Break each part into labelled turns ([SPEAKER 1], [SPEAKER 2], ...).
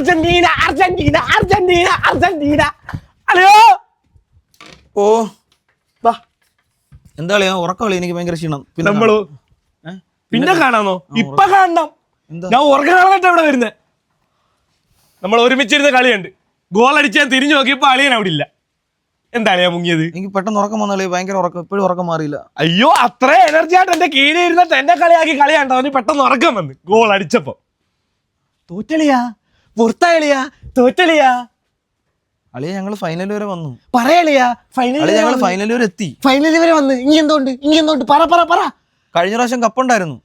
[SPEAKER 1] Argentina Argentina Argentina Argentina. അല്ലയോ
[SPEAKER 2] ഓ എന്താ കളിയാ ഉറക്കം കളി? എനിക്ക് ഭയങ്കര ക്ഷീണം.
[SPEAKER 1] നമ്മള് പിന്നെ കാണാന്നോ? ഇപ്പൊ കാണണം. ഞാൻ ഉറക്കം കാണാനായിട്ട് ഇവിടെ വരുന്നത്. നമ്മൾ ഒരുമിച്ചിരുന്ന കളിയുണ്ട്. ഗോൾ അടിച്ചാൽ തിരിഞ്ഞു നോക്കിയപ്പോ അളിയൻ അവിടെ ഇല്ല. എന്താ അളിയാ മുങ്ങിയത്?
[SPEAKER 2] എനിക്ക് പെട്ടെന്ന് ഉറക്കം വന്ന ഭയങ്കര ഉറക്കം. ഇപ്പോഴും ഉറക്കം മാറിയില്ല.
[SPEAKER 1] അയ്യോ അത്ര എനർജി ആയിട്ട് എന്റെ കീഴിൽ ഇരുന്നിട്ട് എന്നെ കളിയാക്കി കളിയാണ്ടോ? അവന് പെട്ടെന്ന് ഉറക്കം വന്ന് ഗോൾ അടിച്ചപ്പോ. തോറ്റളിയാ പുറത്താളിയാ തോറ്റളിയാ.
[SPEAKER 2] അളിയ ഞങ്ങള് ഫൈനൽ വരെ വന്നു.
[SPEAKER 1] പറയളിയാ ഫൈനൽ
[SPEAKER 2] ഞങ്ങൾ ഫൈനൽ വരെ എത്തി.
[SPEAKER 1] ഫൈനൽ വരെ വന്ന്. ഇനി എന്തുകൊണ്ട് പറ പറ പറ.
[SPEAKER 2] കഴിഞ്ഞ പ്രാവശ്യം കപ്പുണ്ടായിരുന്നു.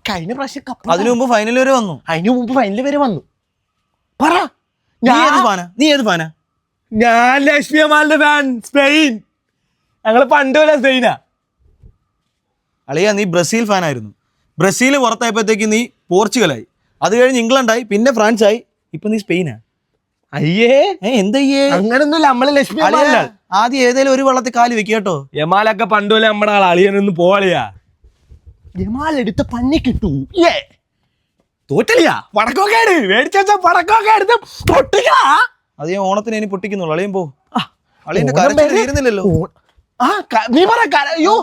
[SPEAKER 1] കഴിഞ്ഞ പ്രാവശ്യം കപ്പ്.
[SPEAKER 2] അതിനു മുമ്പ് ഫൈനൽ വരെ വന്നു.
[SPEAKER 1] അതിനു മുമ്പ് ഫൈനൽ വരെ വന്നു. പറ.
[SPEAKER 2] നീ ഏത് ഫാനാ?
[SPEAKER 1] ഞാൻ ലക്ഷ്മി അമാലിന്റെ ഫാൻ. സ്പെയിൻ. ഞങ്ങള് പണ്ട് പോലെ സ്പെയിനാ.
[SPEAKER 2] അളിയ നീ ബ്രസീൽ ഫാനായിരുന്നു. ബ്രസീൽ പുറത്തായപ്പോഴത്തേക്ക് നീ പോർച്ചുഗലായി. അത് കഴിഞ്ഞ് ഇംഗ്ലണ്ടായി, പിന്നെ ഫ്രാൻസ് ആയി, ഇപ്പൊ നീ സ്പെയിനാ.
[SPEAKER 1] അയ്യേ
[SPEAKER 2] എന്തയ്യേ?
[SPEAKER 1] അങ്ങനൊന്നുമില്ല. നമ്മള് ലക്ഷ്മി
[SPEAKER 2] ആദ്യം ഏതേലും ഒരു വള്ളത്തിൽ കാല് വെക്കുക കേട്ടോ.
[SPEAKER 1] യമാലൊക്കെ പണ്ട് പോലെ നമ്മുടെ ആൾ. അളിയനൊന്നും പോളിയാ. യമാൽ എടുത്ത് പന്നി കിട്ടൂ. തോറ്റലിയാ പടക്കോക്കേട് മേടിച്ച പടക്കോക്കെ എടുത്ത് പൊട്ടിക്ക.
[SPEAKER 2] അത് ഞാൻ ഓണത്തിന് ഇനി പൊട്ടിക്കുന്നുള്ളു. അളിയൻ പോ. അളിയന്റെ കരച്ചിൽ തീരുന്നില്ലല്ലോ.
[SPEAKER 1] നീ പറ. അയ്യോ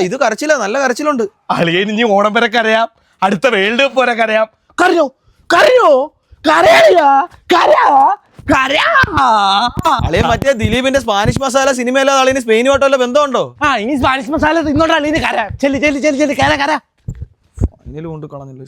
[SPEAKER 2] ഇത് കരച്ചില്ല, നല്ല കരച്ചിലുണ്ട്.
[SPEAKER 1] അളിയൻ ഇനി ഓണം വരെ കരയാം, അടുത്ത വേൾഡ് കപ്പ് വരെ കരയാം. കരയോ കരയോ കരയാ കരാ കരാ.
[SPEAKER 2] അളിയൻ മറ്റേ ദിലീപിന്റെ സ്പാനിഷ് മസാല സിനിമയല്ലാതെ അളിയന് സ്പെയിനുമായിട്ടുള്ള ബന്ധമുണ്ടോ?
[SPEAKER 1] ഇനി സ്പാനിഷ് മസാല തിന്നോണ്ട് അളിയന് കരാ. ചെല്ലി ചെല്ലി ചെല്ലി ചെല്ലി കര കര.
[SPEAKER 2] ഫൈനൽ കൊണ്ട് കളഞ്ഞല്ലോ.